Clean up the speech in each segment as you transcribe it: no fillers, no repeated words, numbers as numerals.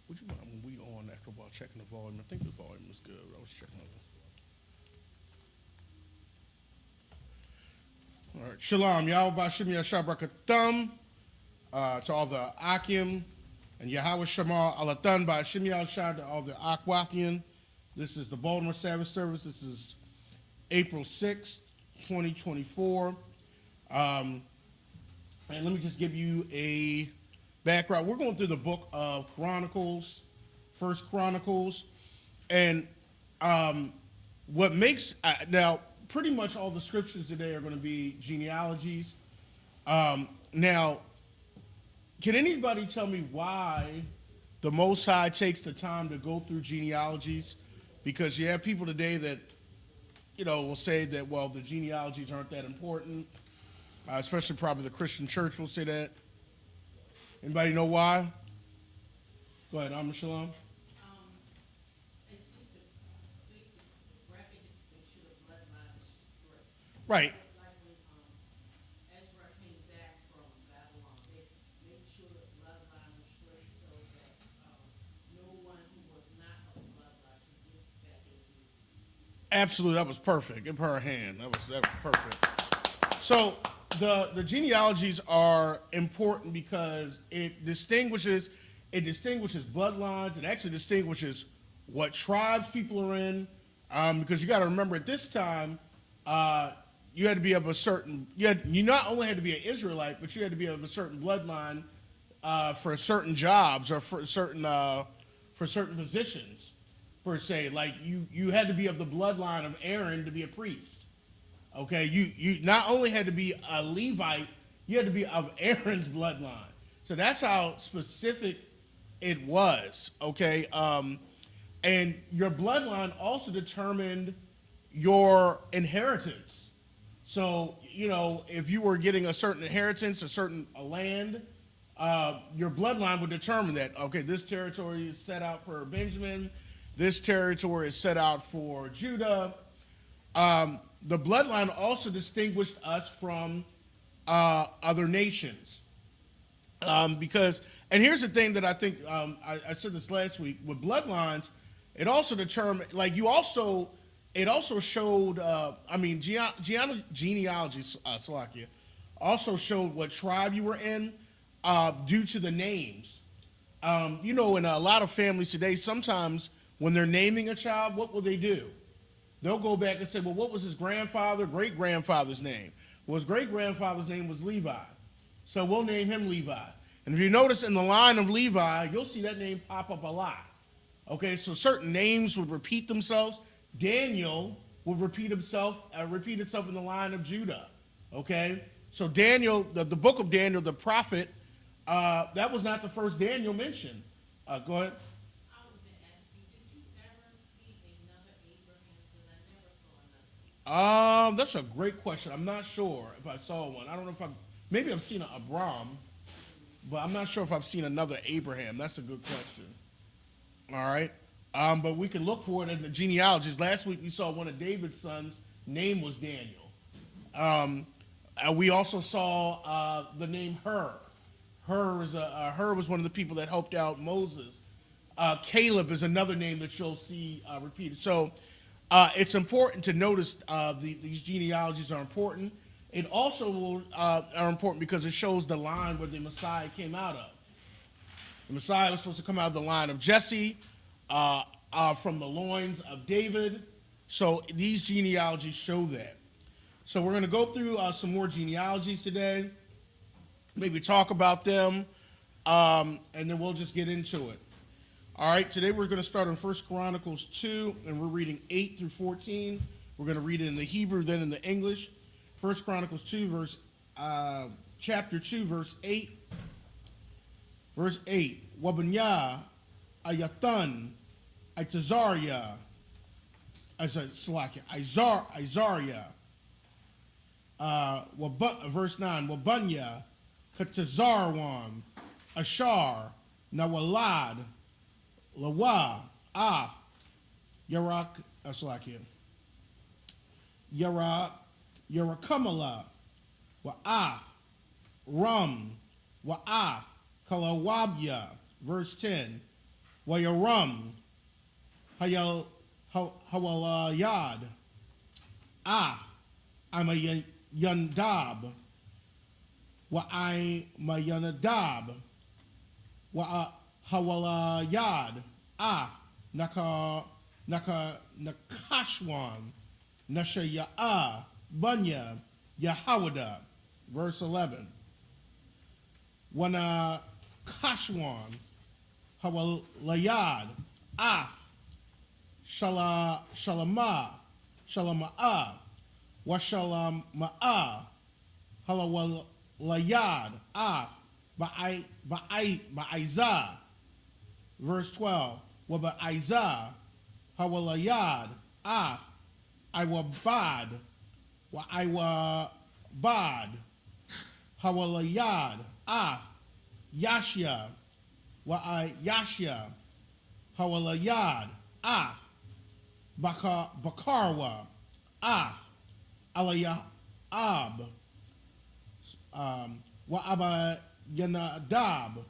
Would you mind when we on after a while checking the volume? I think the volume is good. I was checking it. All right. Shalom. Yahweh Shem Yashabrakathum. To all the Akim and Yahweh Shema Alathan by Shem Yahshua to all the Akwathian. This is the Baltimore Sabbath Service. This is April 6th, 2024. And let me just give you a background. We're going through the book of Chronicles, First Chronicles. And what makes, now, pretty much all the scriptures today are going to be genealogies. Now, can anybody tell me why the Most High takes the time to go through genealogies? Because you have people today that, will say that, well, the genealogies aren't that important. Especially probably the Christian church will say that. Anybody know why? Go ahead, Shalom. It's just a basic record to make sure the bloodline is straight. Right. Like when Ezra came back from Babylon, they made sure the bloodline was straight so that no one who was not of the bloodline could get back into it. Absolutely, that was perfect. Give her a hand. That was perfect. So the genealogies are important because it distinguishes bloodlines. It actually distinguishes what tribes people are in. Because you got to remember at this time, you had to be of a certain. You not only had to be an Israelite, but you had to be of a certain bloodline for certain jobs or for certain positions, per se. Like you had to be of the bloodline of Aaron to be a priest. Okay, you not only had to be a Levite, you had to be of Aaron's bloodline. So that's how specific it was. Okay, and your bloodline also determined your inheritance. So if you were getting a certain inheritance, a land, your bloodline would determine that. Okay, this territory is set out for Benjamin. This territory is set out for Judah. The bloodline also distinguished us from other nations. Because, and here's the thing that I think, I said this last week, with bloodlines, it also determined, it also showed, genealogy, Salakia, also showed what tribe you were in due to the names. In a lot of families today, sometimes when they're naming a child, what will they do? They'll go back and say, well, what was his great-grandfather's name? Well, his great-grandfather's name was Levi. So we'll name him Levi. And if you notice in the line of Levi, you'll see that name pop up a lot. Okay, so certain names would repeat themselves. Daniel would repeat itself in the line of Judah. Okay, so Daniel, the book of Daniel, the prophet, that was not the first Daniel mentioned. Go ahead. That's a great question. I'm not sure if I saw one. I don't know if maybe I've seen an Abram, but I'm not sure if I've seen another Abraham. That's a good question. All right. But we can look for it in the genealogies. Last week we saw one of David's sons' name was Daniel. We also saw the name Hur. Hur was one of the people that helped out Moses. Caleb is another name that you'll see repeated. So it's important to notice these genealogies are important. It also are important because it shows the line where the Messiah came out of. The Messiah was supposed to come out of the line of Jesse, from the loins of David. So these genealogies show that. So we're going to go through some more genealogies today, maybe talk about them, and then we'll just get into it. All right, today we're going to start on 1 Chronicles 2, and we're reading 8 through 14. We're going to read it in the Hebrew, then in the English. 1 Chronicles 2, chapter 2, verse 8. Verse 8. Wabanya, Ayathan, Itazariah, Isariah. Verse 9. Wabanya, Katazarwan, Ashar, Nawalad, Lawa, Af, Yarak, Yarakamala, Wa'af, Rum, Wa'af, Kalawabya, verse 10, Wayaram, Hawalayad, Af, Yandab, Mayanadab, Hawalayad, Af, Nakashwan, Nashaya'a, Bunya, Yahawada. Verse 11. Wana Kashwan, Hawalayad, Af, Shalama'a, Washalama'a, Halawalayad, Af, Ba'aiza. Verse 12. Waba'aiza, Hawalayad, Af, Iwabad, Iwabad, Hawalayad, Af, Yashya, Yashya, Hawalayad, Af, Bakarwa, Af, Alayab, Wa'aba Yanadab,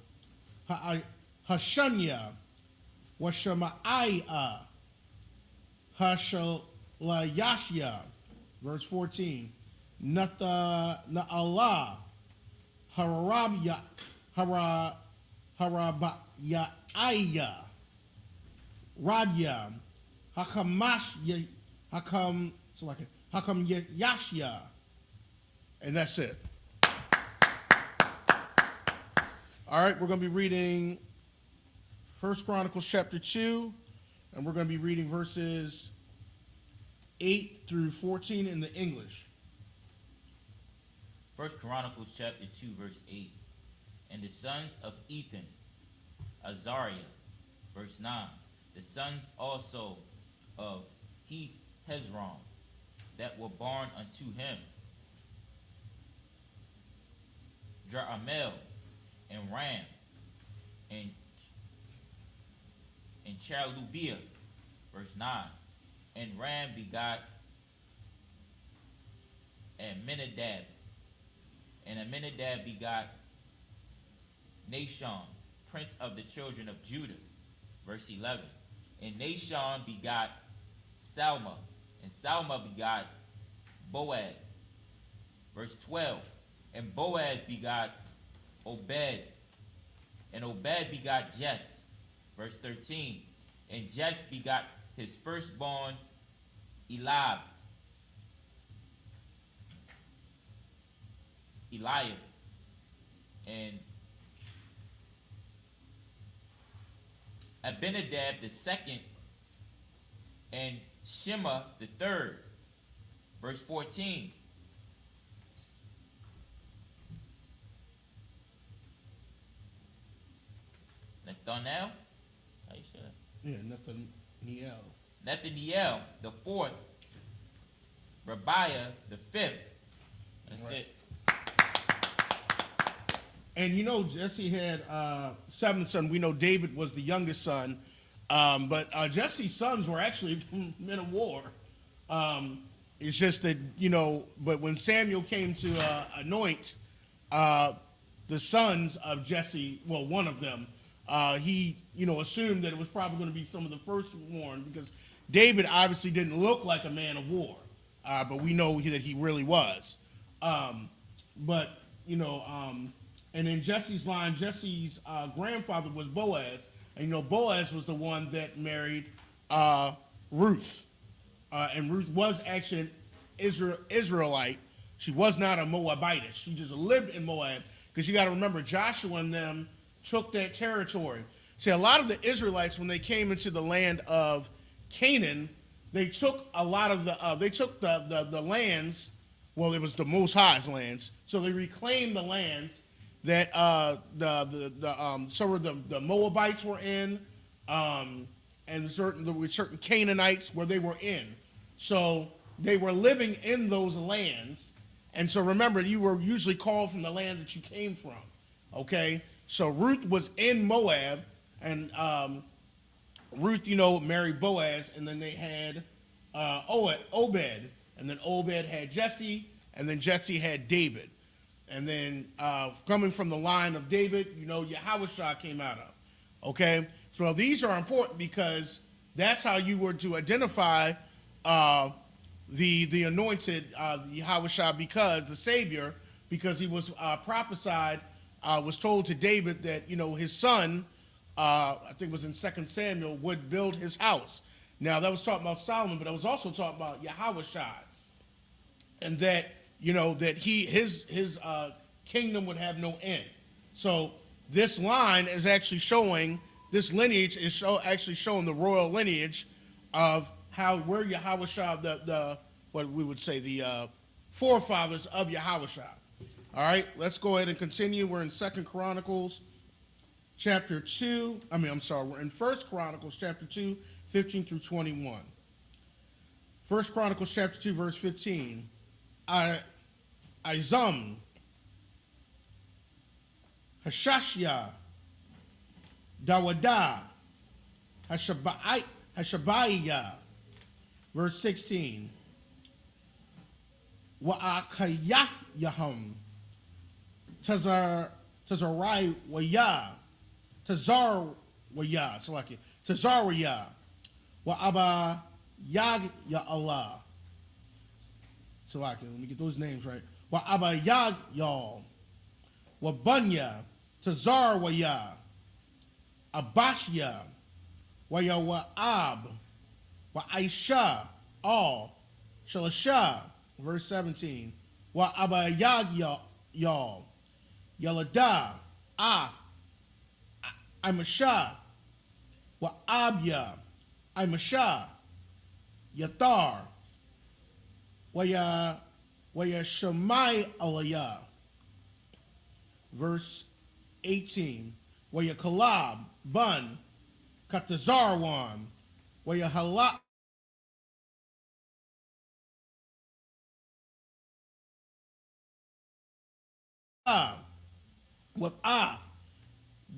Hashanya, Washama'aya, Hashalayashya. Verse 14. Na'Allah, Harabya, Harabayaya, Radya, Hakam Yashya. And that's it. All right, we're going to be reading 1 Chronicles chapter 2, and we're going to be reading verses 8 through 14 in the English. 1 Chronicles chapter 2, verse 8. And the sons of Ethan, Azariah. Verse 9. The sons also of Hezron that were born unto him, Jeramel, and Ram, and Chalubiah. Verse 9. And Ram begot Amminadab, and Amminadab begot Nashon, prince of the children of Judah. Verse 11. And Nashon begot Salma, and Salma begot Boaz. Verse 12. And Boaz begot Obed, and Obed begot Jess. Verse 13. And Jess begot his firstborn Eliab, and Abinadab the second, and Shema the third. Verse 14. Nathanael? How you say that? Yeah, Nathaniel. Nathaniel the fourth. Rabiah the fifth. That's Right. it. And you know, Jesse had 7 sons. We know David was the youngest son. But Jesse's sons were actually men of war. It's just that, you know, but when Samuel came to anoint the sons of Jesse, well, one of them, he, you know, assumed that it was probably going to be some of the firstborn, because David obviously didn't look like a man of war, but we know that he really was. But, you know, and in Jesse's line, Jesse's grandfather was Boaz, and, you know, Boaz was the one that married Ruth. And Ruth was actually an Israelite. She was not a Moabitess. She just lived in Moab, because you got to remember, Joshua and them took that territory. See, a lot of the Israelites, when they came into the land of Canaan, they took a lot of the the lands. Well, it was the Most High's lands, so they reclaimed the lands that some of the Moabites were in, and certain Canaanites where they were in. So they were living in those lands, and so remember, you were usually called from the land that you came from. Okay, so Ruth was in Moab, and Ruth, you know, married Boaz, and then they had Obed, and then Obed had Jesse, and then Jesse had David. And then coming from the line of David, you know, Yahushua came out of. Okay? So these are important because that's how you were to identify the anointed Yahushua, because the Savior, because he was prophesied, was told to David that his son, I think it was in 2 Samuel, would build his house. Now that was talking about Solomon, but I was also talking about Yahushua, and that that his kingdom would have no end. So this line is actually showing, this lineage is actually showing the royal lineage of where Yahushua, the what we would say the forefathers of Yahushua. All right, let's go ahead and continue. We're in 2 Chronicles chapter 2. We're in 1 Chronicles chapter 2, 15 through 21. 1 Chronicles chapter 2, verse 15. Izam, Hashashya, Dawada, Hashabaiya. Verse 16. Wa'akayath Yahum, Tazarai Waya, Tazar Waya, Salaki, Tazaraya, Wa'aba Yag Ya Allah. Salaki, let me get those names right. Wa'aba Yag Y'all, Wabunya, Tazar Waya, Abashya, Waya Wa'ab, Wa'aisha, all, Shalasha. Verse 17. Wa abayag y'all. Yalada. Af. Imasha. Wa abya. Imasha. Yatar. Waya shamai alaya. Verse 18. Waya kalab. Bun. Katazarwan. Waya halak. With Af,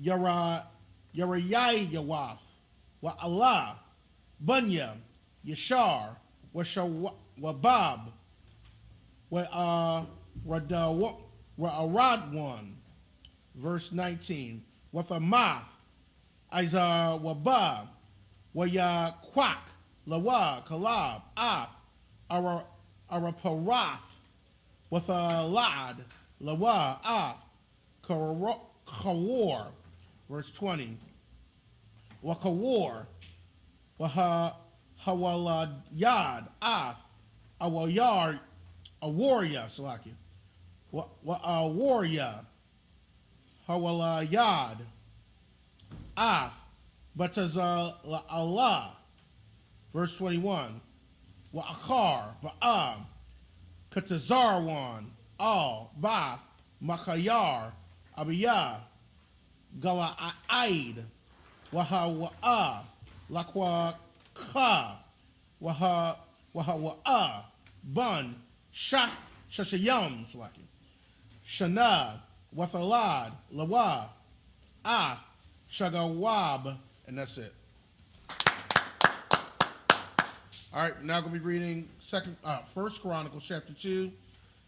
Yarayai Yawaf, Wa Allah, Bunya, Yashar, Wabab, Wa Aradwan. Verse 19. With Amath, Iza Wabab, Wa Ya Quak, Lawa, Kalab, Af, Araparath, with a Lad, Lawa, Af, Kawar, verse 20. Wakawar, Hawalayad, Af, Awayar, Awarya, Salaki. Awarya, Hawalayad, Af, Batazal Allah, verse 21. Wa'akar, Ba'am, Katazarwan, Al, Bath, Makayar, Abiyah, Gala'aid, Waha, Lakwa Ka, Waha, Bun, Shashayam, Slaki, Shana, Wathalad, Lawa, Af, Shagawab, and that's it. All right, now going to be reading 1 Chronicles chapter 2,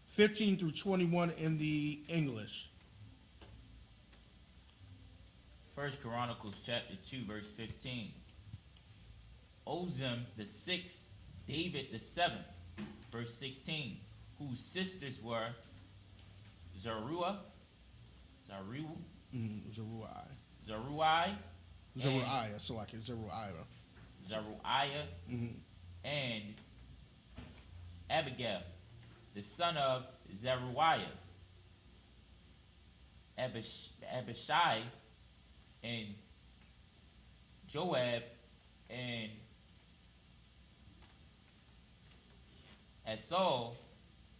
15 through 21 in the English. 1 Chronicles chapter 2, verse 15. Ozem the sixth, David the seventh, verse 16, whose sisters were Zeruiah, and Abigail, the son of Zeruiah, Abishai, and Joab, and Asahel,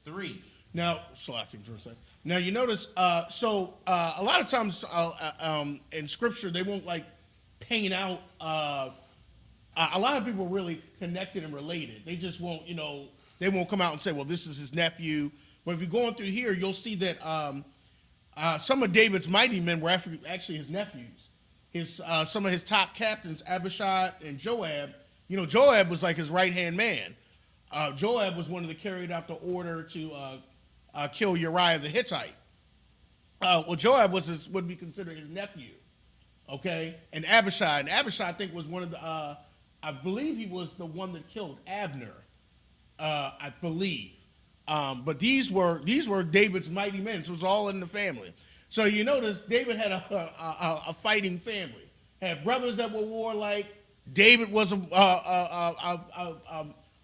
3. Now, slacking for a second. Now you notice, a lot of times in Scripture they won't like paint out. A lot of people really connected and related. They just won't, they won't come out and say, well, this is his nephew. But if you're going through here, you'll see that some of David's mighty men were actually his nephews. Some of his top captains, Abishai and Joab. Joab was like his right-hand man. Joab was one of the carried out the order to kill Uriah the Hittite. Joab would be considered his nephew. Okay, and Abishai. And Abishai, I think, was one of the. I believe he was the one that killed Abner. I believe. But these were David's mighty men. So it was all in the family. So you notice David had a fighting family. Had brothers that were warlike. David was a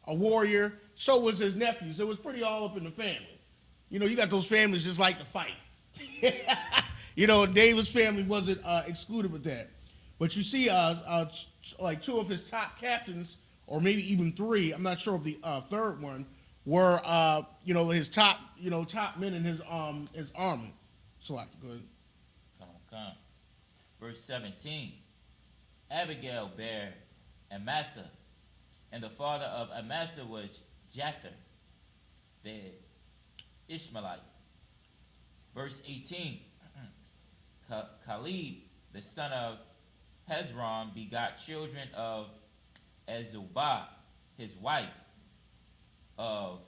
warrior. So was his nephews. It was pretty all up in the family. You know, you got those families just like to fight. You know, David's family wasn't excluded with that. But you see, like two of his top captains, or maybe even three, I'm not sure of the third one, were his top men in his army. So like, go ahead. Come. Verse 17. Abigail bare Amasa, and the father of Amasa was Jether, the Ishmaelite. Verse 18. Caleb, the son of Hezron, begot children of Azubah, his wife, of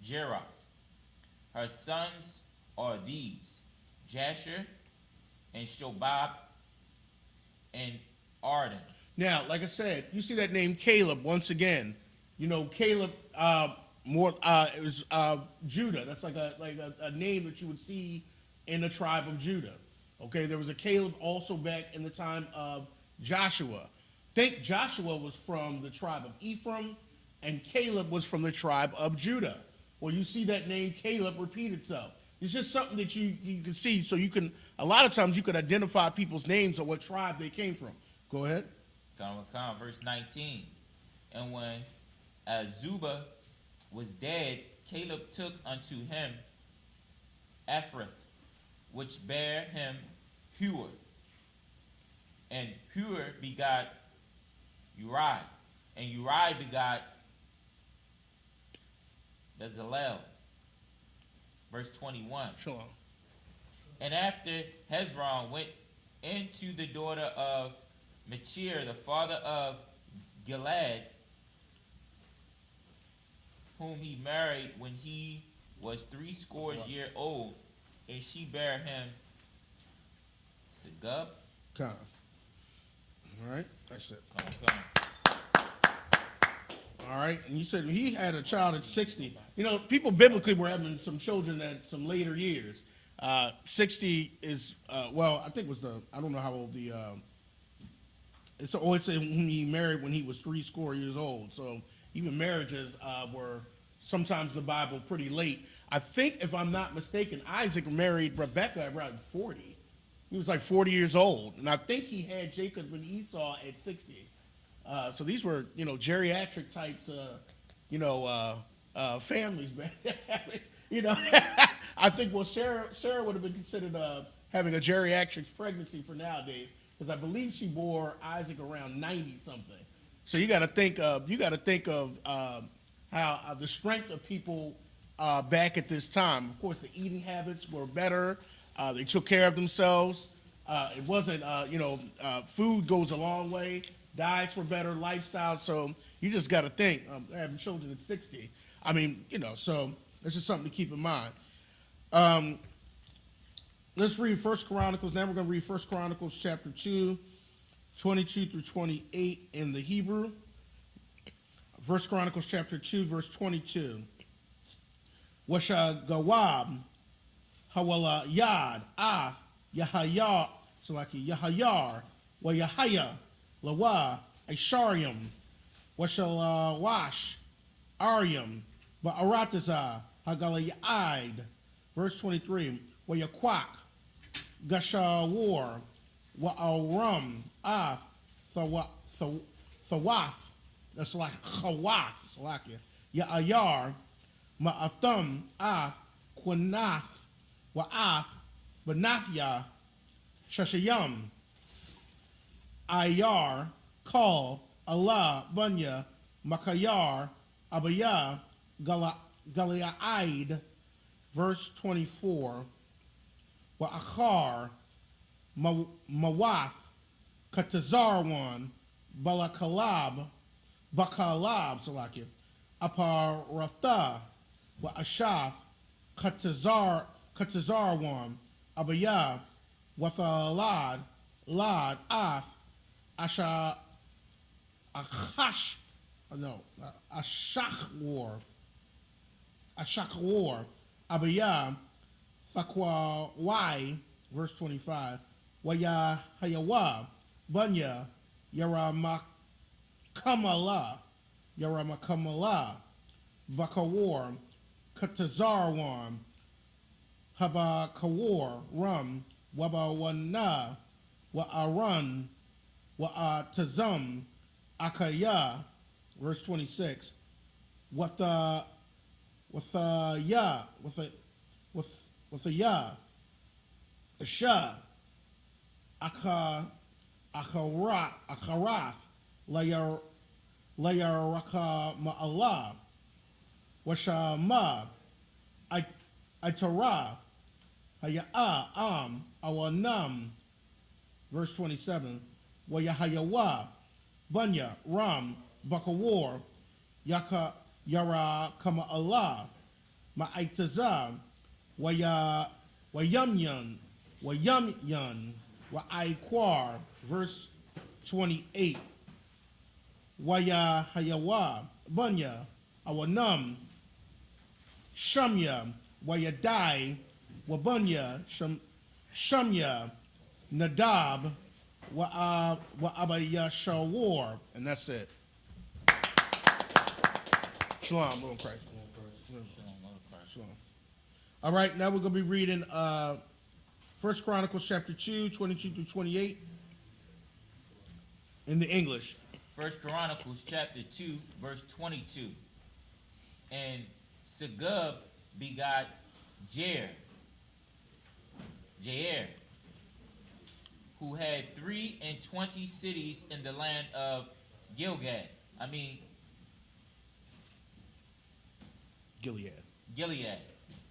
Jeroth. Her sons are these: Jasher, and Shobab, and Arden. Now, like I said, you see that name Caleb once again. You know, Caleb it was Judah. That's like a name that you would see in the tribe of Judah. Okay, there was a Caleb also back in the time of Joshua. I think Joshua was from the tribe of Ephraim, and Caleb was from the tribe of Judah. Well, you see that name Caleb repeat itself. It's just something that you can see, so you can, a lot of times you could identify people's names or what tribe they came from. Go ahead. Come, verse 19. And when Azubah was dead, Caleb took unto him Ephrath, which bare him Hur. And Hur begot Uri, and Uri begot Bezalel. Verse 21. Shalom. And after Hezron went into the daughter of Machir, the father of Gilead, whom he married when he was 80 years old, and she bare him Segub. Come. All right, that's it. Come. All right, and you said he had a child at 60. You know, people biblically were having some children at some later years. 60 is, I think it was I don't know how old the, it's when he married when he was 80 years old. So even marriages were sometimes in the Bible pretty late. I think, if I'm not mistaken, Isaac married Rebekah around 40. He was like 40 years old. And I think he had Jacob and Esau at 60. So these were, geriatric types, families, man. I think, Sarah would have been considered having a geriatric pregnancy for nowadays, because I believe she bore Isaac around 90 something. So you got to think of how the strength of people back at this time. Of course, the eating habits were better. They took care of themselves. It wasn't, food goes a long way. Diets were better, lifestyle. So you just got to think, having children at 60. I mean, so this is something to keep in mind. Let's read 1 Chronicles. Now we're going to read 1 Chronicles chapter 2, 22 through 28 in the Hebrew. 1 Chronicles chapter 2, verse 22. Washa Gawab, Hawala Yad, Af, Yahayar, Yahayar, Wa Yahaya, Lawa, Asharium, Washal Wash, Aryam, Ba'arataza, Hagalayad. Verse 23. Wa Yaquak, Gashawar, Wa Aram, Af, Thawath, that's like Chawath, Salakia, Ya'ayar, Ma'atham, Af, Quanath, Wa'af, Banathya, Shashayam, Ayar, Kal, Allah, Bunya, Makayar, Abaya, Galiaid. Verse 24. Wa'achar, Mawath, Katazarwan, Bakalab, Salakia, Aparatha, Wa'ashaf, Katazarwan, Abaya, Wathalad, Lad, Ath, Asha, Achash, Ashachwar, Abiyah, Thakwa Y, verse 25, Waya Hayawa, Bunya, Yaramakamala, Bakawar, Katazarwan, Habakawar, Rum, Wabawana, Wa'aran, Wa'atazam, Akaya, verse 26, Watha Ya, Watha Asha, Akarath, Layaraka Ma'ala, Washama, Itara, Haya'a, Awanam, verse 27, Wayahayawa, Bunya, Ram, Bakawar, Yara Kama'ala, Ma'aitazam, Wayamyan, Wa'aikwar, verse 28, Waya Hayawa, Bunya, Awanam, Shamya, Wayadai, Wabunya, Shamya, Nadab, Wa'abayashawar, and that's it. Shalom, Lord Christ. Shalom. All right, now we're going to be reading 1 Chronicles chapter 2, 22 through 28 in the English. 1 Chronicles chapter 2, verse 22. And Segub begot Jair, who had 23 cities in the land of Gilead. Gilead.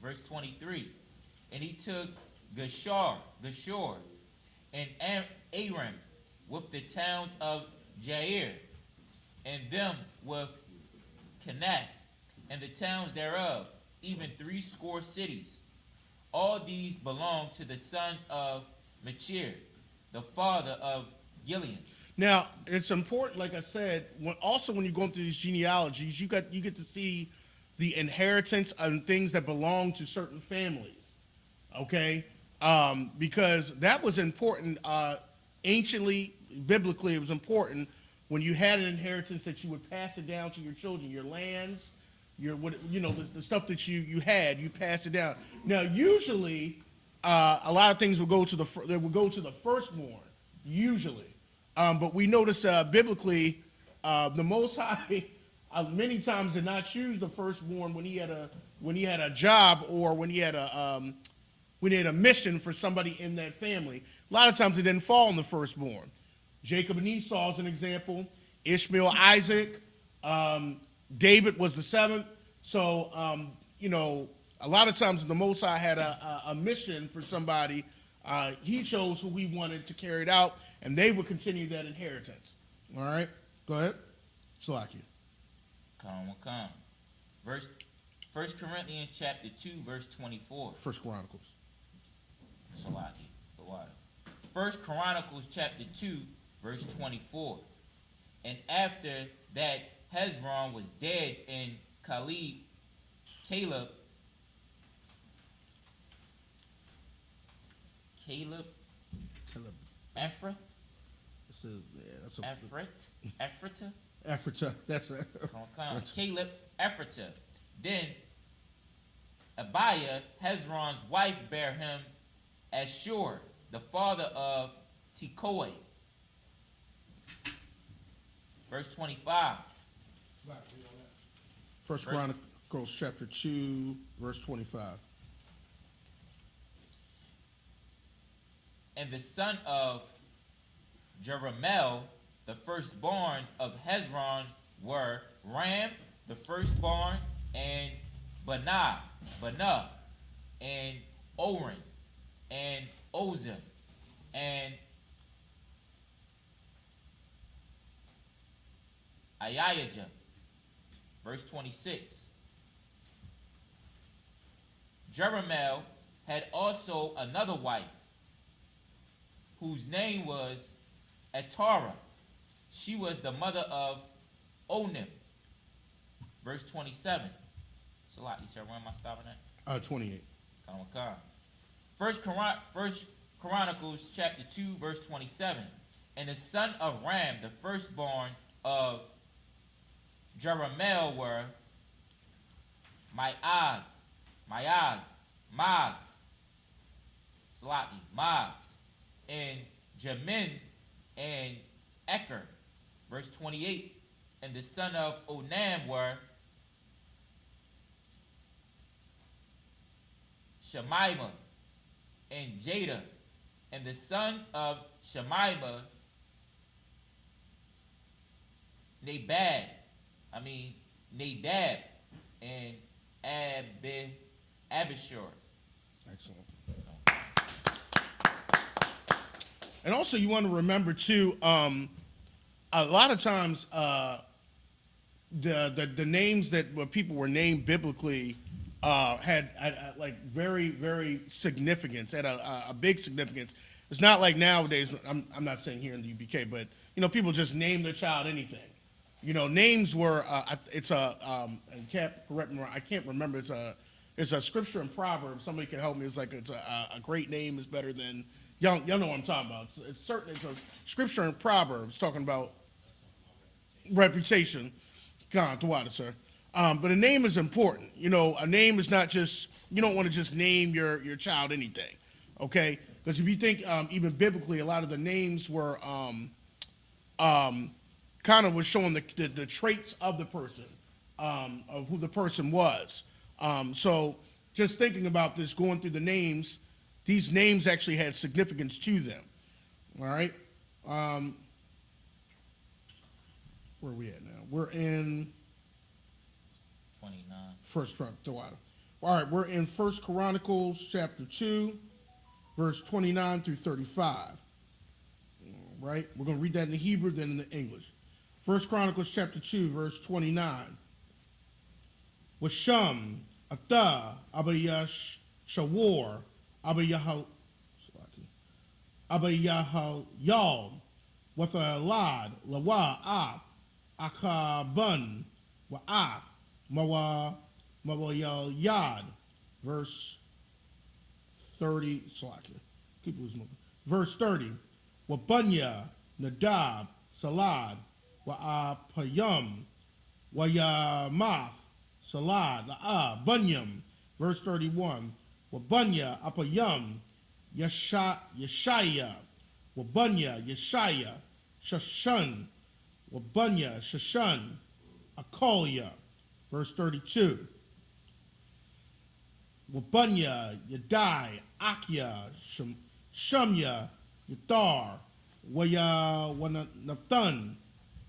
Verse 23. And he took Geshur, and Aram with the towns of Jair, and them with Kenath, and the towns thereof, even 80 cities. All these belong to the sons of Machir, the father of Gilead. Now, it's important, like I said, when you're going through these genealogies, you get to see the inheritance and things that belong to certain families, okay? Because that was important anciently, biblically. It was important when you had an inheritance that you would pass it down to your children, your lands, the stuff that you had, you pass it down. Now, usually, a lot of things will go to the firstborn, usually, but we notice biblically, the Most High many times did not choose the firstborn when he had a job or when he had a mission for somebody in that family. A lot of times it didn't fall on the firstborn. Jacob and Esau is an example. Ishmael, Isaac, David was the seventh. So, a lot of times the Most High had a mission for somebody. He chose who he wanted to carry it out, and they would continue that inheritance. All right? Go ahead. Salakia. Come. 1 Corinthians chapter 2, verse 24. 1 Chronicles. Salaki, the water. 1 Chronicles chapter 2, verse 24. And after that Hezron was dead, and Caleb Ephrath. Ephrata, that's right. Caleb Ephrata. Then Abiah, Hezron's wife, bare him Ashur, the father of Tekoa. Verse 25. 1 Chronicles chapter 2, verse 25. And the son of Jerahmeel, the firstborn of Hezron, were Ram, the firstborn, and Banah, and Oren, and Ozem, and Ayijah. Verse 26. Jerahmeel had also another wife, whose name was Atara. She was the mother of Onim. Verse 27. Salat, you said, where am I stopping at? 28. Come. First Chronicles chapter 2, verse 27. And the son of Ram, the firstborn of Jerahmeel, were Maz, and Jamin, and Eker. Verse 28. And the son of Onam were Shemima and Jada. And the sons of Shemima, Nadab and Abishur. Excellent. And also, you want to remember too. A lot of times, the names that people were named biblically had like very, very significance, had a big significance. It's not like nowadays. I'm not saying here in the UBK, but people just name their child anything. Names were. It's a. I can't remember. It's a scripture in Proverbs. Somebody can help me. It's like it's a great name is better than. Y'all know what I'm talking about. It's a scripture in Proverbs talking about reputation. God, the water, sir. But a name is important. A name is not just. You don't want to just name your child anything, okay? Because if you think even biblically, a lot of the names were kind of was showing the traits of the person, of who the person was. So just thinking about this, going through the names, these names actually had significance to them. All right. Where are we at now? We're in 29. First Chronicles. All right, we're in First Chronicles chapter 2, verse 29 through 35. All right, we're going to read that in the Hebrew, then in the English. First Chronicles chapter 2, verse 29. Washam, Ata, Abayash, Shawar, Abayahal, Yal, Wathalad, Lawa, Af, Akabun, Wa'af, Mawayal Yad, verse 30, keep losing. Verse 30, Wabunya, Nadab, Salad, Wa'apayum, Wayamath, Salad, Bunyam, verse 31, Wabunya, Apayum, Yeshaya, Wabunya, Yeshaya, Shashan, Wabunya, Shashan, Akolia, verse 32. Wabunya, Yadai, Akia, Shumya, Yathar, Wanathan,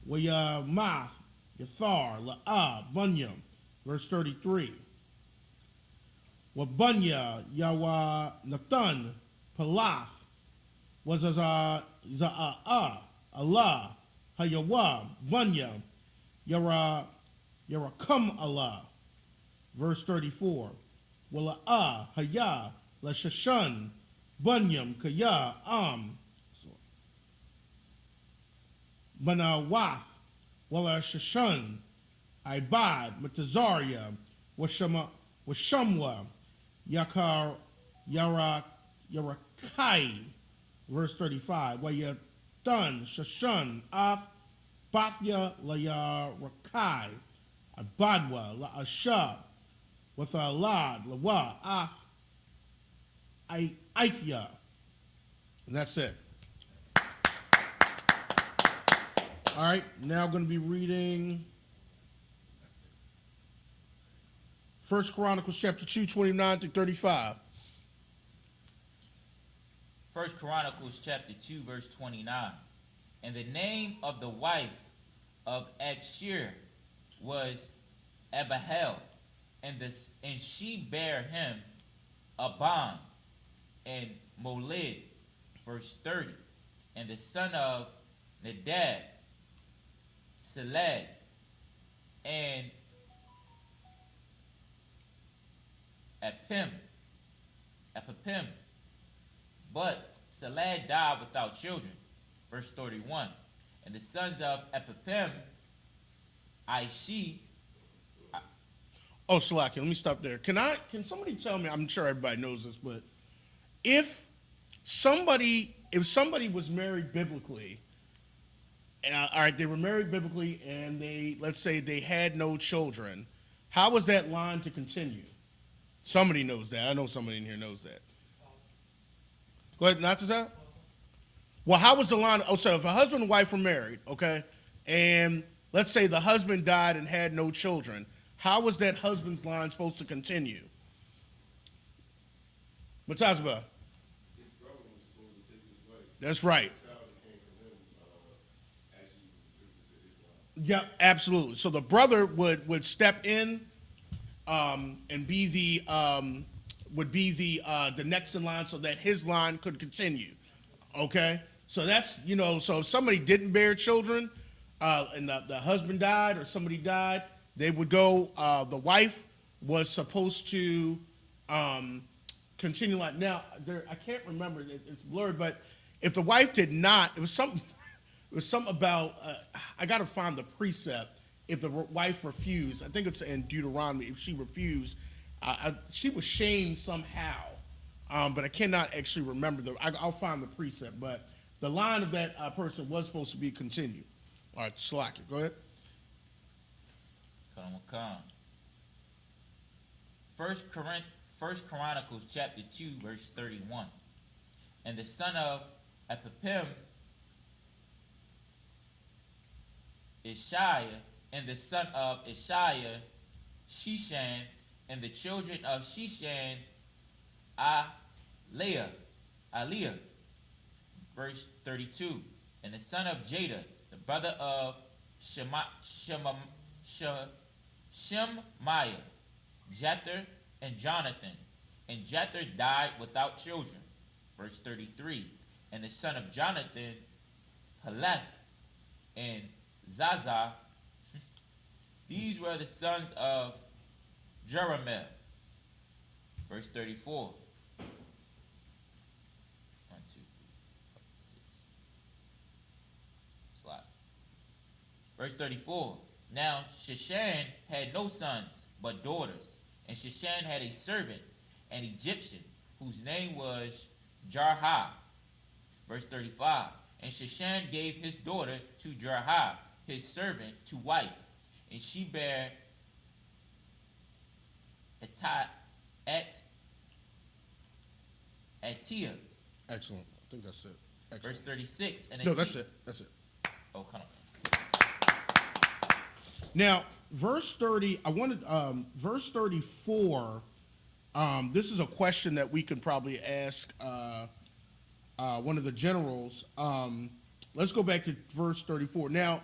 Wayamath, Yathar, La'ah, Bunyam, verse 33. Wabunya, Yawa, Nathan, Palath, Wazazah, Allah, Hayawa, Bunyam, Yarakum Allah, verse 34. Wala'ah, Haya, Lashashan, Bunyam, Kaya, Banawath, Walashashan, Ibad, Matazaria, Washamwa, Yakar, Yarakai, verse 35. Wayathan, Shashan, Af, Bathya, Layarakai, Abadwa, La'asha, with a lad, lawa, af, aithya. And that's it. All right, now I'm going to be reading First Chronicles chapter 2, 29 through 35. First Chronicles chapter 2, verse 29. And the name of the wife of Akshir was Abihail. And she bare him Aban and Molid, verse 30. And the son of Nadab, Seled, and Apim. But Salad died without children. Verse 31. And the sons of Epipim, Aishi. Oh, Salaki, let me stop there. Can somebody tell me, I'm sure everybody knows this, but if somebody was married biblically, all right, they were married biblically and let's say they had no children, how was that line to continue? Somebody knows that. I know somebody in here knows that. Go ahead, not to say. Well, how was the line? Oh, so if a husband and wife were married, okay, and let's say the husband died and had no children, how was that husband's line supposed to continue? Matazba. His brother was supposed to take his wife. That's right. The child that came from him actually was attributed to his wife. Yep, absolutely. So the brother would step in and be the next in line so that his line could continue. Okay? So that's, so if somebody didn't bear children and the husband died or somebody died, they would go, the wife was supposed to continue like, now, I can't remember, it's blurred, but if the wife did not, it was something about, I got to find the precept, if the wife refused, I think it's in Deuteronomy, if she refused, she was shamed somehow, but I cannot actually remember, I'll find the precept, but the line of that person was supposed to be continued. All right, Slacker, go ahead. First Chronicles chapter 2, verse 31. And the son of Epipim, Ishiah, and the son of Ishiah, Shishan, and the children of Shishan, Aliyah. Verse 32. And the son of Jada, the brother of Shemaiah, Jether, and Jonathan. And Jether died without children. Verse 33. And the son of Jonathan, Peleth, and Zaza. These were the sons of Jeremiah. Verse 34. 1, 2, 3, 6. Slide. Verse 34. Now Sheshan had no sons, but daughters. And Sheshan had a servant, an Egyptian, whose name was Jarha. Verse 35. And Sheshan gave his daughter to Jarha, his servant, to wife. And she bare Atia. Excellent. I think that's it. Excellent. Verse 36. And no, that's it. That's it. Oh, come on. Now, verse 30, verse 34, this is a question that we can probably ask one of the generals. Let's go back to verse 34. Now,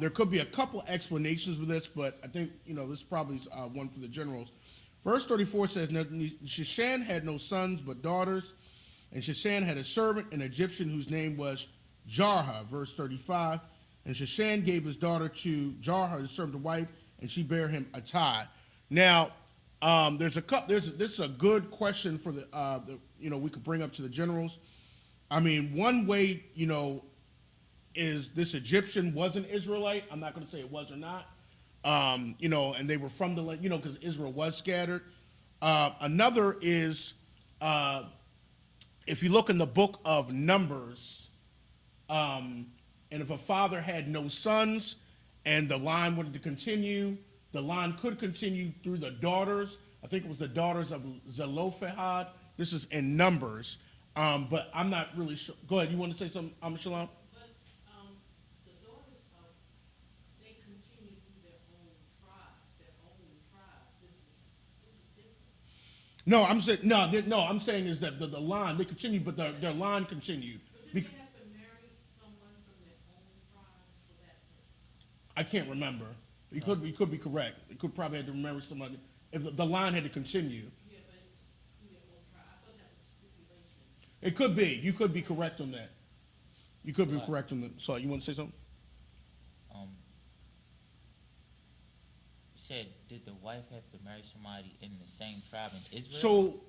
there could be a couple explanations with this, but I think, this probably is one for the generals. Verse 34 says, now, Sheshan had no sons but daughters, and Sheshan had a servant, an Egyptian, whose name was Jarha. Verse 35, and Sheshan gave his daughter to Jarha, his servant, to wife, and she bare him Attai. Now, this is a good question for the we could bring up to the generals. I mean, one way, is this Egyptian was an Israelite. I'm not going to say it was or not. And they were from the land, because Israel was scattered. Another is, if you look in the book of Numbers, and if a father had no sons and the line wanted to continue, the line could continue through the daughters. I think it was the daughters of Zelophehad. This is in Numbers. But I'm not really sure. Go ahead. You want to say something, Shalom? But the daughters of, they continue through their own tribe. This is different. No, I'm saying I'm saying is that the line they continue, but their line continued. But did they have to marry someone from their own tribe for that purpose? I can't remember. You could be correct. You could probably have to remember somebody if the line had to continue. Yeah, but it's through their own tribe. I thought that was stipulation. It could be. You could be correct on that. You could be correct on that. So you want to say something? You said, did the wife have to marry somebody in the same tribe in Israel? So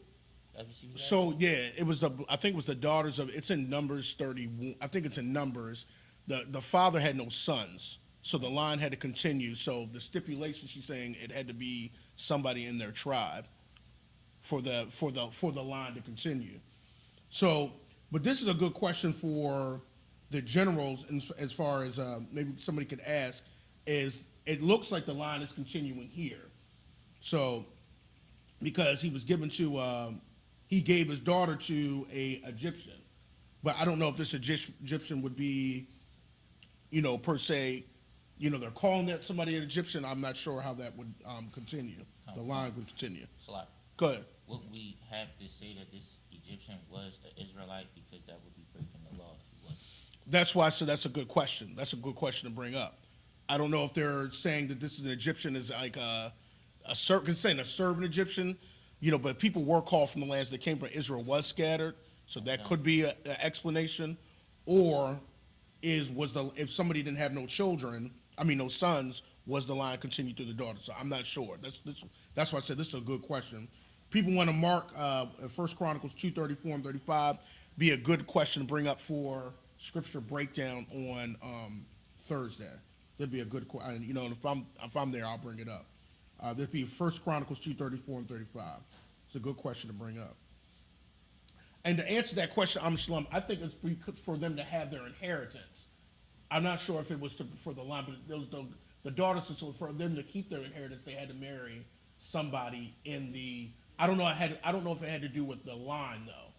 That's what she was So yeah, it was I think it was the daughters of. It's in Numbers 30. I think it's in Numbers. The father had no sons, so the line had to continue. So the stipulation, she's saying, it had to be somebody in their tribe for the line to continue. So, but this is a good question for the generals, as far as maybe somebody could ask. Is it looks like the line is continuing here? So, because he was given to, he gave his daughter to a Egyptian, but I don't know if this Egyptian would be, per se, they're calling that somebody an Egyptian. I'm not sure how that would continue. The line would continue. So like, Go ahead. would we have to say that this Egyptian was an Israelite, because that would be breaking the law if he wasn't? That's why I said that's a good question. That's a good question to bring up. I don't know if they're saying that this is an Egyptian is like a servant Egyptian, but people were called from the lands that came from Israel was scattered, so that could be an explanation. Or if somebody didn't have no children, no sons, was the line continued through the daughter? So I'm not sure. That's why I said this is a good question. People want to mark 1 Chronicles 2:34 and 35 be a good question to bring up for scripture breakdown on Thursday. That'd be a good question. If I'm there, I'll bring it up. There'd be 1 Chronicles 2:34 and 35. It's a good question to bring up. And to answer that question, Shalom, I think it's for them to have their inheritance. I'm not sure if it was for the line, but the daughters, so for them to keep their inheritance, they had to marry somebody in the. I don't know if it had to do with the line though.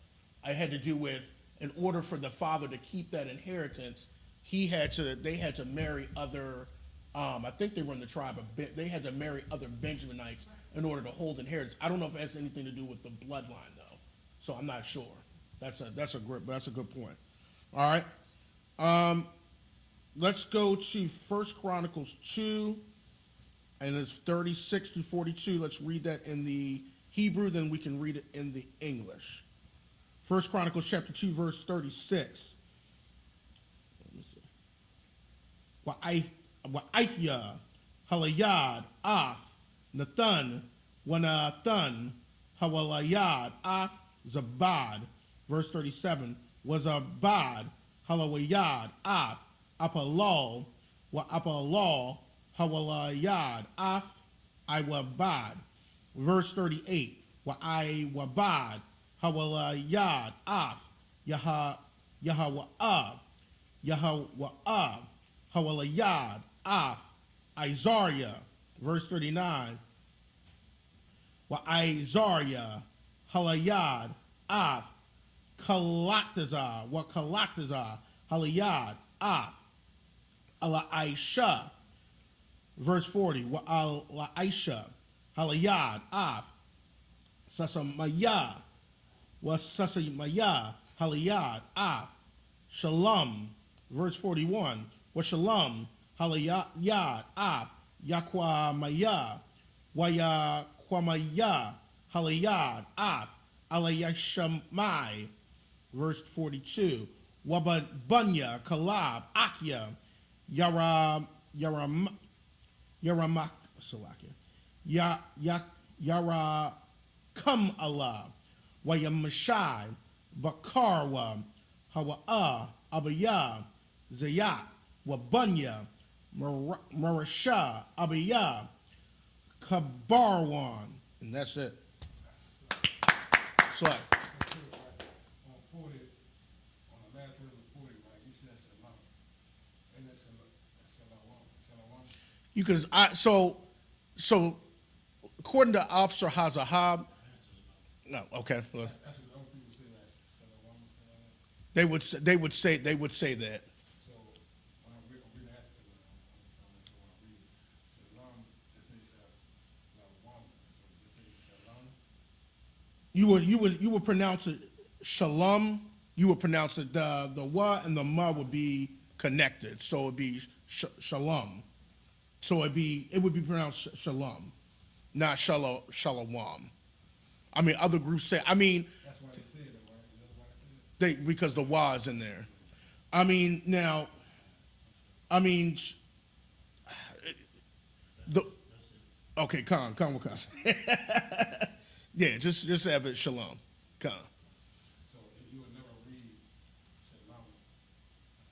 It had to do with, in order for the father to keep that inheritance, they had to marry other. I think they were in the tribe of. They had to marry other Benjaminites in order to hold inheritance. I don't know if it has anything to do with the bloodline though, so I'm not sure. That's a good point. All right, let's go to 1 Chronicles 2, and it's 36 to 42. Let's read that in the Hebrew, then we can read it in the English. 1 Chronicles chapter 2, verse 36. Let me see. Wa'aithya, halayad, ath, Nathan, wanathan, hawalayad, ath, zabad. Verse 37. Wazabad, halawayad, ath, apalal, wa'apalal, hawalayad, ath, iwabad. Verse 38. Wa'aiwabad, hawalayad, ath, yahawa'ab, hawalayad, ath, Isaiah. Verse 39. Wa'Isaiah, halayad, ath, Kalatazar, halayad, ath, ala Aisha. Verse 40. Wa'ala Aisha, halayad, ath, sasamaya, sasamaya, halayad, ath, shalom. Verse 41. Shalom, halayad, ath, yakwamaya, wayakwamaya, halayad, ath, alayashamai. Verse 42. Wababunya, kalab, akya, yaramak, yara kum Allah, wayamashai, bakarwa, hawa'a, abaya, zayat, wabunya, marasha, abaya, kabarwan. And that's it. So, On 40, on the last word of 40, right, you said shalom. And that's shalom. you could so according to Officer Hazahab, no, okay, well, That's what other people say, like shalom. they would say that. So when I'm reading that, I'm trying to read shalom, it says shalom. So it says shalom. You would pronounce it shalom. You would pronounce it the wa and the ma would be connected, so it'd be shalom. So it would be pronounced shalom, not shalom. Other groups say. That's why they say it, right? Is that why they say it? Because the wa is in there. Okay, come with us. Yeah, just have it shalom. Con. So you would never read shalom,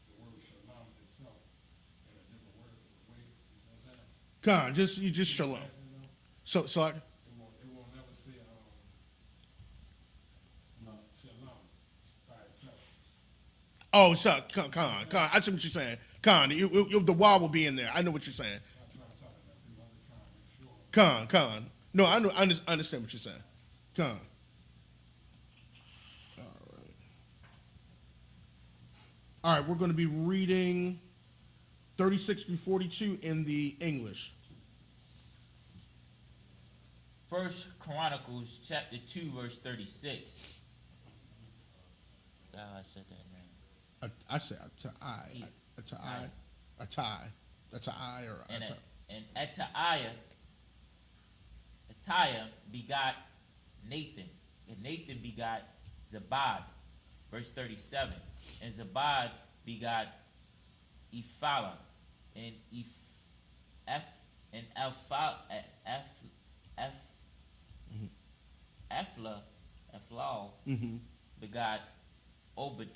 the word shalom itself, in a different word, way, you know what I'm saying? Con, just shalom. You know, So it won't never say, shalom by itself. oh, so con. I see what you're saying. Con, the waw will be in there. I know what you're saying. That's what I'm talking about, people, I'm just trying to make sure. Con. No, I understand what you're saying. Con. All right, we're going to be reading 36 through 42 in the English. First Chronicles chapter 2, verse 36. God, I said that name. I said a tie or And Attiah begot Nathan, and Nathan begot Zabad, verse 37. And Zabad begot Ephalah, and Ephlal begot Obed.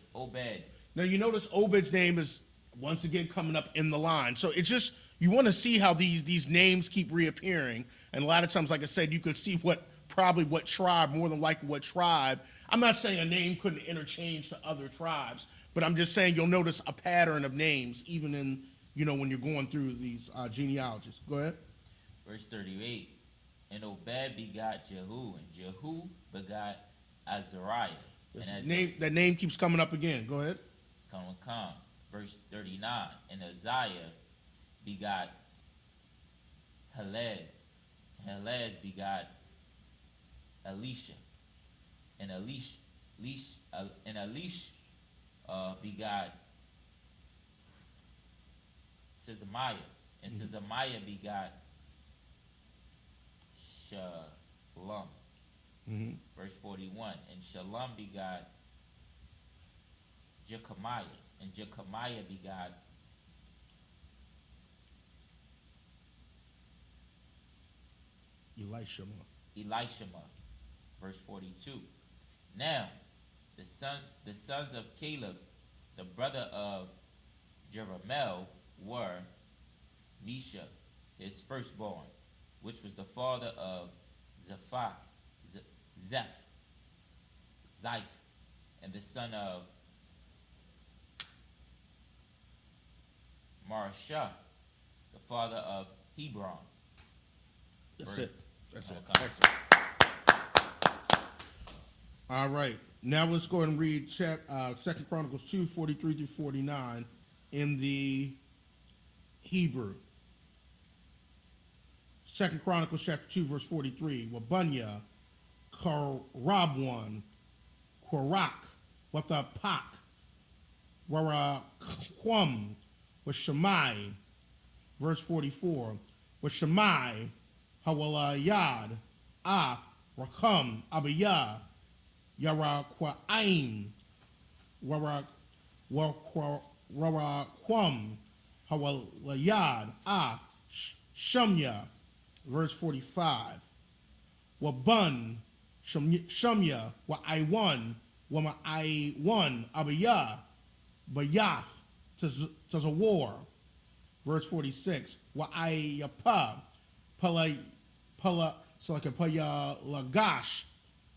Now you notice Obed's name is once again coming up in the line. So it's just you want to see how these names keep reappearing, and a lot of times, like I said, you could see what tribe, more than likely what tribe. I'm not saying a name couldn't interchange to other tribes, but I'm just saying you'll notice a pattern of names even in when you're going through these genealogies. Go ahead. Verse 38. And Obed begot Jehu, and Jehu begot Azariah. That name keeps coming up again. Go ahead. Come. Verse 39. And Uzziah begot Helez. Helez begot Elisha. And Elisha begot Sezemiah. And Sezemiah begot Shalom. Verse 41. And Shalom begot Jechemiah. And Jechemiah begot Elishama. Verse 42. Now the sons of Caleb, the brother of Jerahmeel, were Mesha, his firstborn, which was the father of Zeph, and the son of Marashah, the father of Hebron. That's it. Okay. Excellent. All right. Now let's go ahead and read 2 Chronicles 2, 43 through 49 in the Hebrew. 2 Chronicles chapter 2, verse 43. Wabunya, Karabwan, Kwarak, Wathapak, Warakwam, Washamai. Verse 44. Washamai, Hawalayad, Af, Rakam, Abiyah, Yarakwa'aim, Warakwam, Hawalayad, Af, Shumya. Verse 45. Wabun, Shumya, Wa'aiwan, Wama'aiwan, Abiyah, Bayath, Tazawar. Verse 46. Wa'ayapa, Payalagash,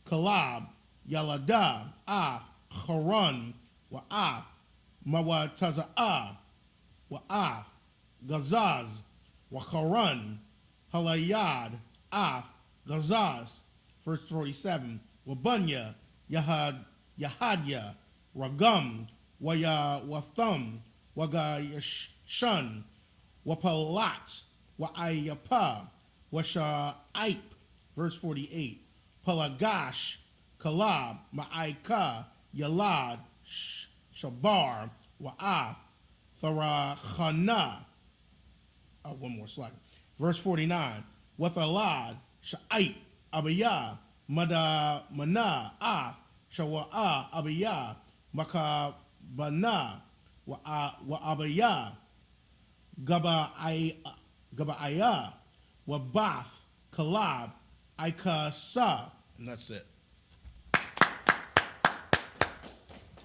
Kalab, Yalada, Af, Haran, Wa'af, Mawataza'ah, Wa'af, Gazaz, Wacharan, Halayad, Af, Gazaz. Verse 47. Wabunya, Yahadya, Ragum, Watham, Wagayashan, Wapalat, Wa'ayapa, Washa'aip. Verse 48. Palagash, Kalab, Ma'aika, Yalad, Shabar, Wa'af, Tharachana. One more slide. Verse 49. Wathalad, Sha'aip, Abiyah, Mana, Af, Shawa'ah, Abiyah, Makabana, Wa'abiyah, Gaba'ayah, Wabath, Kalab, Ikasa. And that's it.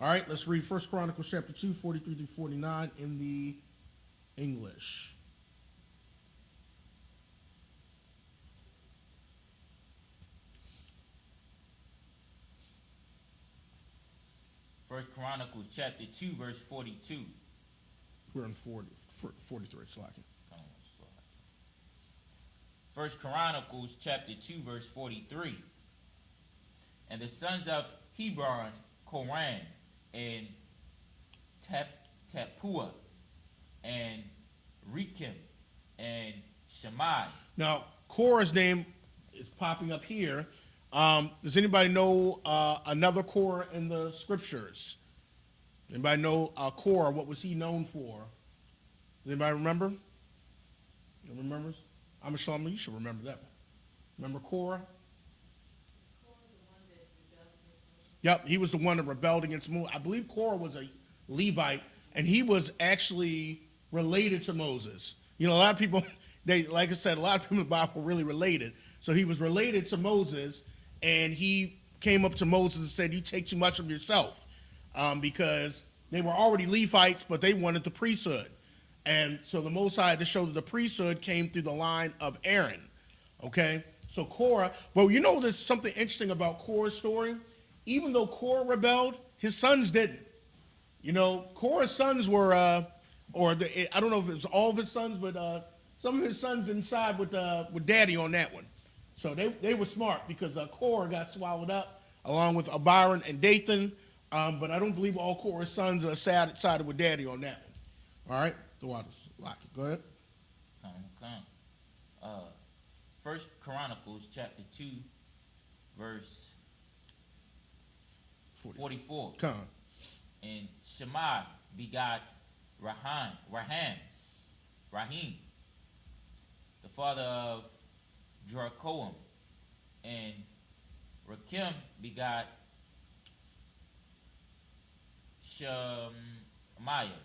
All right, let's read 1 Chronicles chapter 2, 43 through 49 in the English. First Chronicles chapter 2, verse 42. We're in 43, slacking. First Chronicles chapter 2, verse 43. And the sons of Hebron, Koran, and Tapua, and Rekem, and Shammai. Now, Korah's name is popping up here. Does anybody know another Korah in the scriptures? Anybody know Korah? What was he known for? Does anybody remember? You remembers? I'm sure you should remember that. Remember Korah? Yep, he was the one that rebelled against Moses. I believe Korah was a Levite, and he was actually related to Moses. You know, a lot of people, like I said, a lot of people in the Bible were really related. So he was related to Moses, and he came up to Moses and said, "You take too much of yourself," because they were already Levites, but they wanted the priesthood. And so the Most High had to show that the priesthood came through the line of Aaron. Okay? So Korah, well, you know, there's something interesting about Korah's story. Even though Korah rebelled, his sons didn't. You know, Korah's sons were, I don't know if it was all of his sons, but some of his sons inside with daddy on that one. So they were smart because Korah got swallowed up along with Abiram and Dathan. But I don't believe all Korah's sons are sided with daddy on that one. All right? The water's locked. Go ahead. First Chronicles chapter 2, verse 44. Come. And Shammai begot Rahim, the father of Jeroboam, and Rekem begot Shemaiah.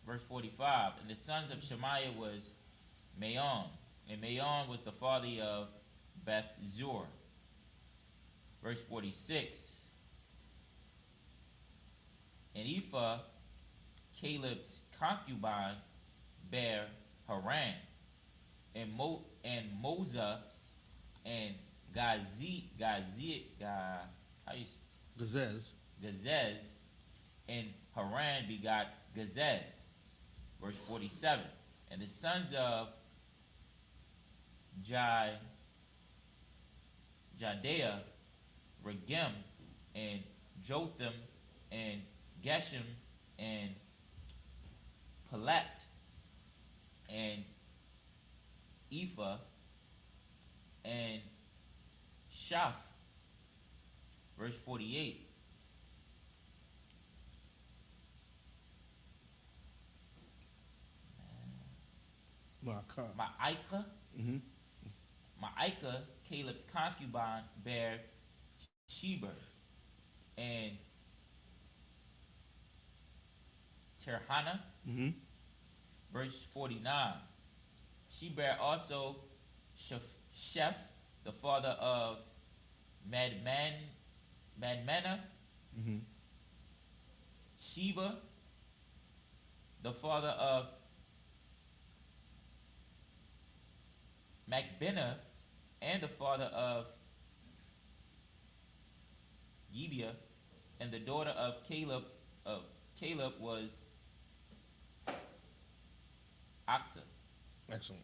Verse 45. And the sons of Shemaiah was Maon, and Maon was the father of Beth Zur. Verse 46. And Ephah, Caleb's concubine, bare Haran, and Moza, and Gazez, and Haran begot Gazez. Verse 47. And the sons of Jadea, Regem, and Jotham, and Geshem, and Pelet, and Ephah, and Shaph. Verse 48. Ma'ikah, Ma'ikah, Caleb's concubine, bare Sheber, and Terhana. Verse 49. She bare also Sheph, the father of Madmana. Sheba, the father of Macbena, and the father of Gibeah, and the daughter of Caleb was Aksa. Excellent.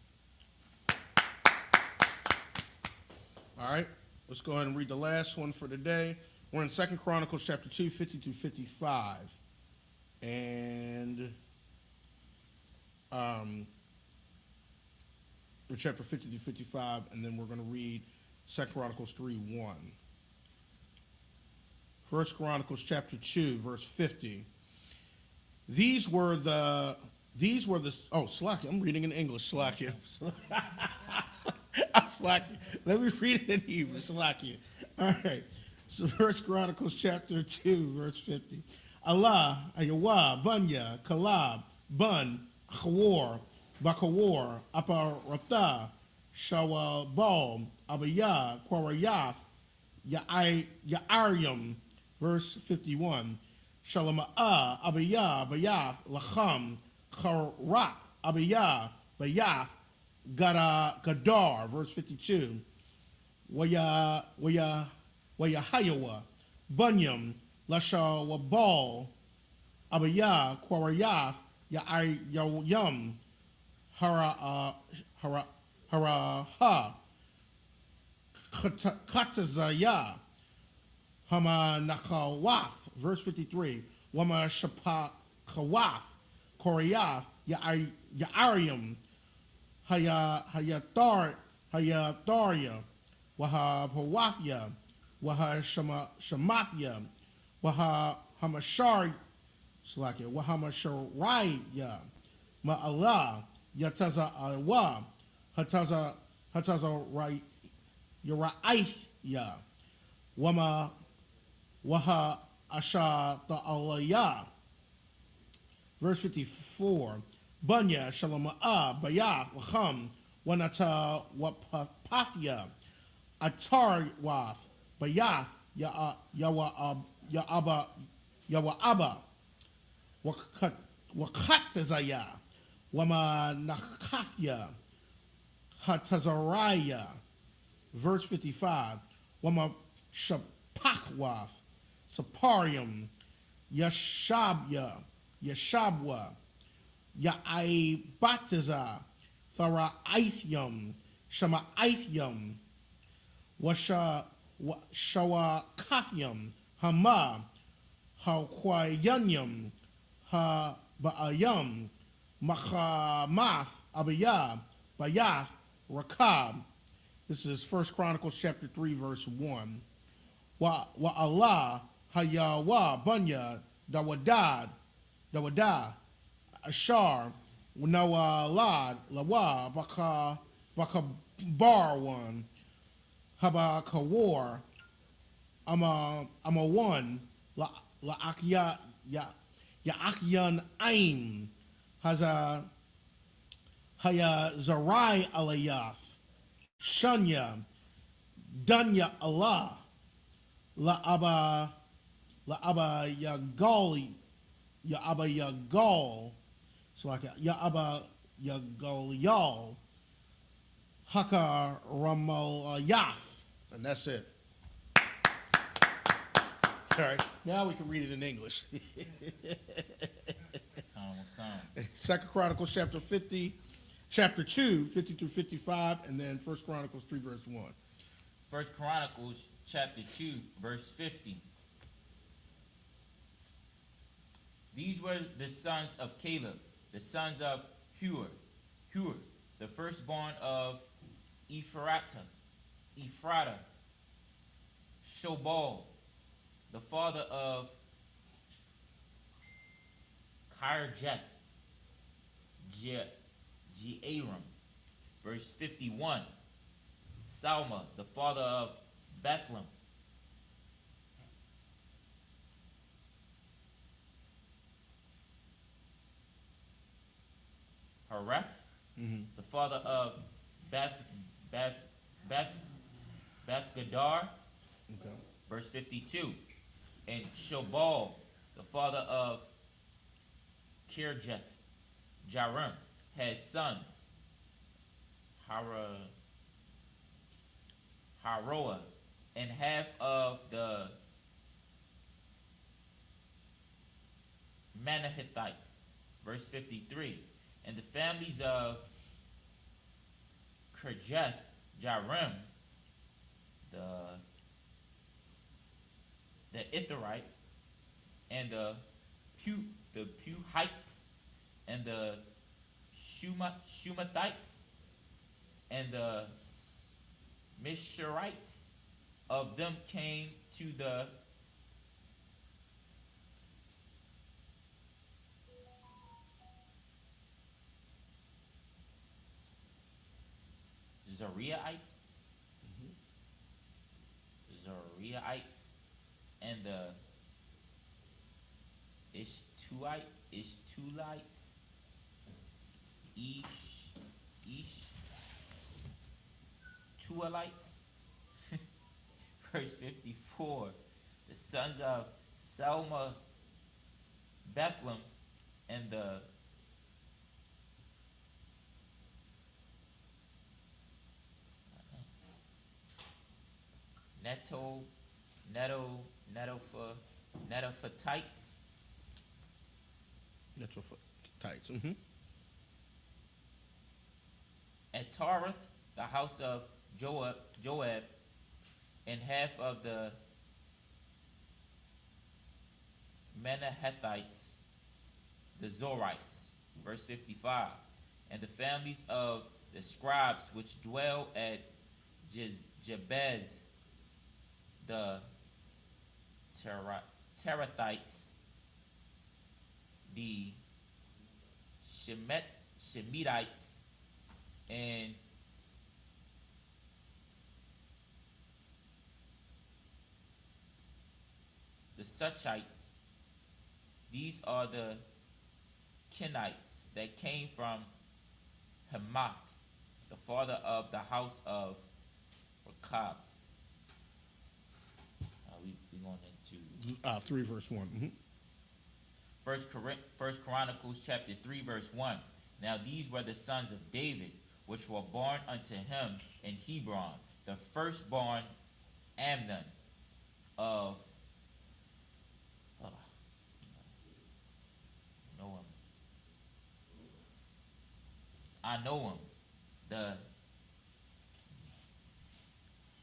All right, let's go ahead and read the last one for today. We're in 2 Chronicles chapter 2, 50 through 55. And chapter 50 through 55, and then we're going to read 2 Chronicles 3:1. 1 Chronicles chapter 2, verse 50. These were the Slacky. I'm reading in English, Slacky. Slacky. Let me read it in Hebrew, Slacky. All right. So 1 Chronicles chapter 2, verse 50. Allah, Ayawa, Bunya, Kalab, Bun, Chawar, Bakawar, Aparatha, Shawabal, Abiyah, Quarayath, Ya'aryam, verse 51. Shalomah, Abiyah, Bayath, Lacham, Charak, Abiyah, Bayath, Gadar, verse 52. Wayahayawa, Bunyam, Lasha Wabal, Abiyah, Quarayath, Yayam, Hara, Katazaya, Hama Nachawath, verse 53. Wama Shapakawath, Koreath, Yaarium, Hayataria, Waha Pawathya, Waha Shamathya, Waha Hamashar, Slakia, Wahamasharaya, Ma'ala, Yataza Awa, Hataza Yaraithya, Waha Asha Ta'alaya. Verse 54. Bunya Shalomah Bayath Lacham Wanata Wapathya Atarwath Bayath Yawa Wakatazaya Wama Nakathya Hatazaraya. Verse 55. Wama Shapakwath Saparium Yashabwa Ya'ibataza Tharaithium Shamaithium Shawakathium Hama Haquayanyum Ba'ayam Machamath Abiyah Bayath Rakab. This is 1 Chronicles chapter 3, verse 1. Wa Allah Hayawa Bunya Dawadad Ashar Nawalad Lawa Baka Barwan Haba Kawar Ama one La Akya Akyan Ain Haza Haya Zarai Alayath Shanya Dunya Allah La Abba Yagali Ya Abba Yagal, so like Ya Abba Yagalyal, Haka Ramayath, and that's it. All right, now we can read it in English. Second Chronicles chapter 50, chapter 2, 50 through 55, and then First Chronicles 3, verse 1. First Chronicles chapter 2, verse 50. These were the sons of Caleb, the sons of Hur, the firstborn of Ephrata, Shobal, the father of Kirjath, Jearam. Verse 51. Salma, the father of Bethlehem. Hareph, the father of Beth Gadar, Okay. verse 52, and Shobal, the father of Kirjath, Jearim, had sons, Haroah, and half of the Manahithites, verse 53. And the families of Kirjath Jearim, the Itherite, and the Puhites, and the Shumathites, and the Misharites, of them came to the Zariaites, and the Ishtulites, Tualites. Verse 54, the sons of Salma Bethlehem and the Netophatites, That's what tights. at Tarith, the house of Joab, and half of the Manahethites, the Zorites. Verse 55. And the families of the scribes which dwell at Jabez, the Terathites, the Shemitites, and the Suchites. These are the Kenites that came from Hamath, the father of the house of Rechab. We going into 3 verse 1. First Chronicles chapter 3 verse 1. Now these were the sons of David, which were born unto him in Hebron. The firstborn Amnon of Anoam, the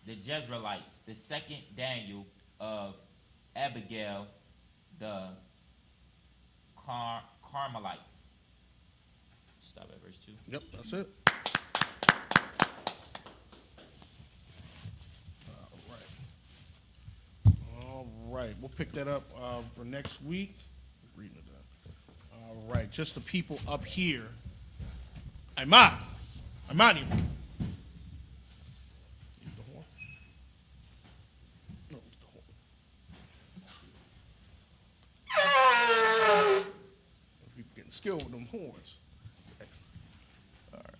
Jezreelites. The second Daniel of Abigail, the Carmelites. Stop at verse 2. Yep, that's it. All right. We'll pick that up for next week. Reading it up. All right. Just the people up here. Imani. Need the horn? No, the horn. People getting skilled with them horns. That's excellent. All right.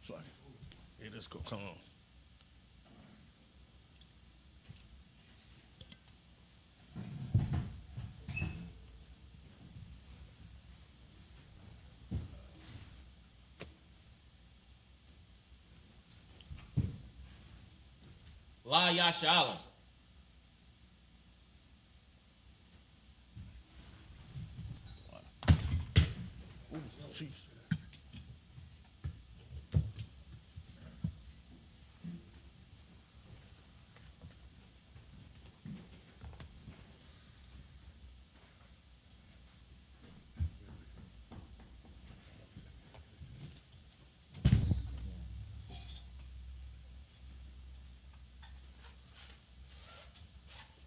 Sorry. Yeah, let's go. Come on. La Yashala. Ooh, jeez.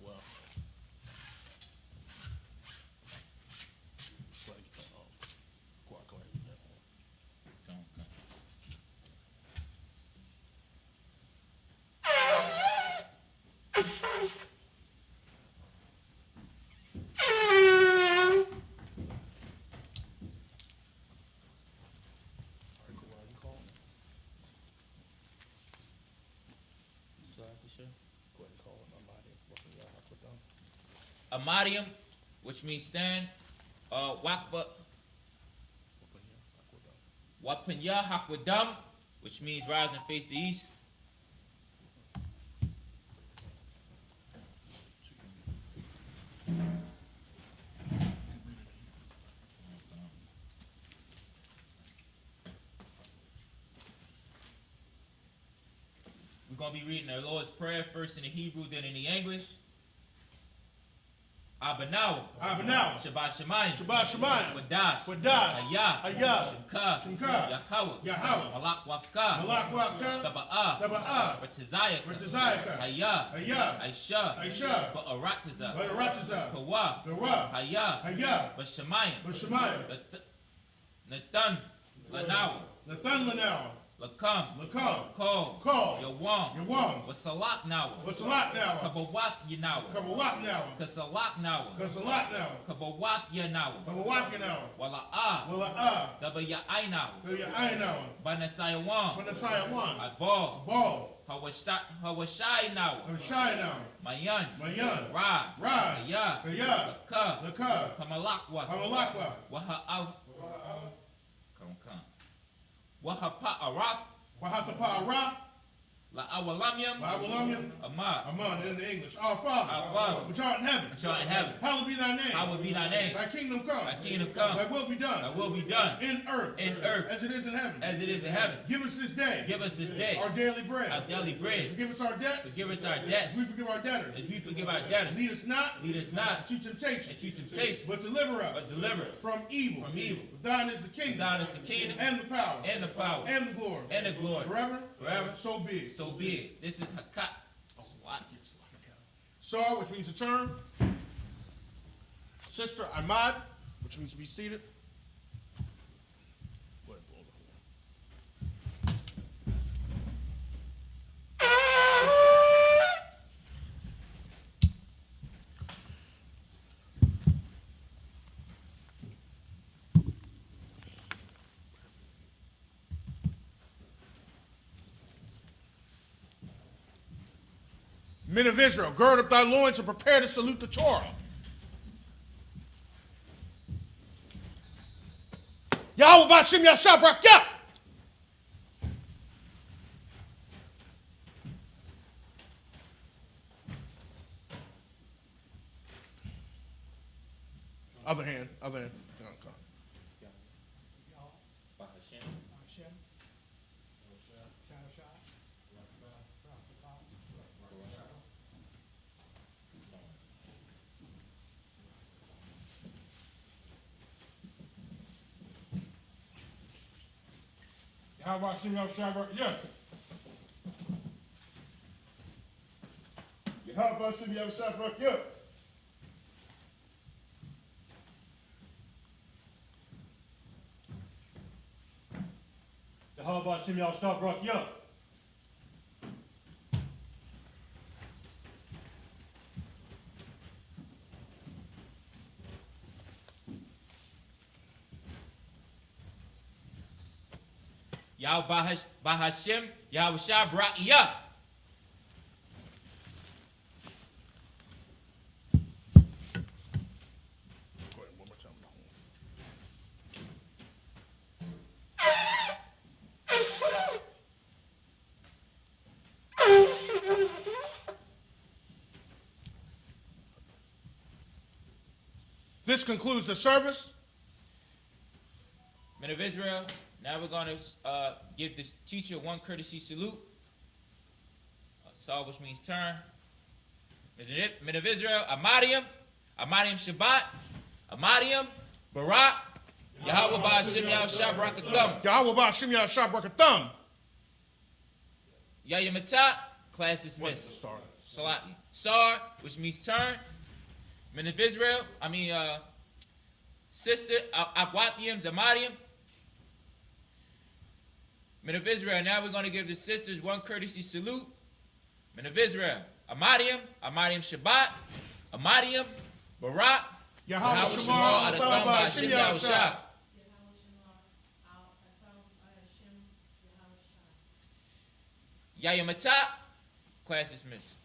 Well, it's like, go ahead with that one. All right, cool. What are you calling? Go ahead and call it Amadium, which means stand. Wapinya Hakwadam, which means rise and face the east. We're going to be reading the Lord's Prayer first in the Hebrew, then in the English. Abanaw. Shabbat Shemayim. Wadash. Hayah. Shemka. Yahweh. Malak Wafka. Taba'ah. Ratazayaka. Hayah. Aisha. Ba'arataza. Kawa. Hayah. Bashemayim. Nathan. Lanawa. Lakam. Call. Yawam. Wasalak Nawa. Kabawak Yanawa. Kasalak Nawa. Kabawak Yanawa. Wala'ah. Dabaya'ai Nawa. Banasayawam. Abal. Hawashai now. Hashai Mayan. Mayan. Ra. Ra. Kaya. Kaya. Laka. Laka. Hamalakwa. Hamalakwa. Waha'av. Come. Wahapa Araf. Wahatapa Araf. La'awalamyam. La'awalamyam. Amad. Aman in the English. Our Father. Our Father. Which art in heaven. Which art in heaven. Hallowed be thy name. Hallowed be thy name. Thy kingdom come. Thy kingdom come. Thy will be done. Thy will be done. In earth. As it is in heaven. As it is in heaven. Give us this day. Give us this day. Our daily bread. Our daily bread. Forgive us our debts. Forgive us our debts. As we forgive our debtors. As we forgive our debtors. Lead us not. Lead us not into temptation. into temptation. But deliver us. But deliver us from evil. from evil. For thine is the kingdom. Thine is the kingdom. And the power. And the power. And the glory. And the glory. Forever. Forever. So be it. So be it. This is Hakat. Sar, which means to turn. Sister Ahmad, which means to be seated. Go ahead, blow the horn. Men of Israel, gird up thy loins and prepare to salute the Torah. Yahweh Ba'Shem Yashab Rakya. Other hand. Come on. How about Shem Yahshua? Yeah. Yahweh Ba'Shem Yashab Rakya. How about Shem Yahshua Brak Yah? Yahweh Bahashem, Yahweh Brakiyah. Go ahead, one more time. This concludes the service. Men of Israel, now we're going to give this teacher one courtesy salute. Saw, which means turn. Men of Israel, Amadiam Shabbat, Amadiam, Barak, Yahweh Ba'Shem Yahshua Barakathum. Yahweh Ba'Shem Yashab Barakathum. Yayamatah, class dismissed. Salati. Sar, which means turn. Men of Israel, sister, Akwathiam, Zamadiam. Men of Israel, now we're going to give the sisters one courtesy salute. Men of Israel, Amadiam Shabbat, Amadiam, Barak, Yahweh Shemar, Shemar, Adatham, Ba'Shem Yahushua. Yayamatah, class dismissed.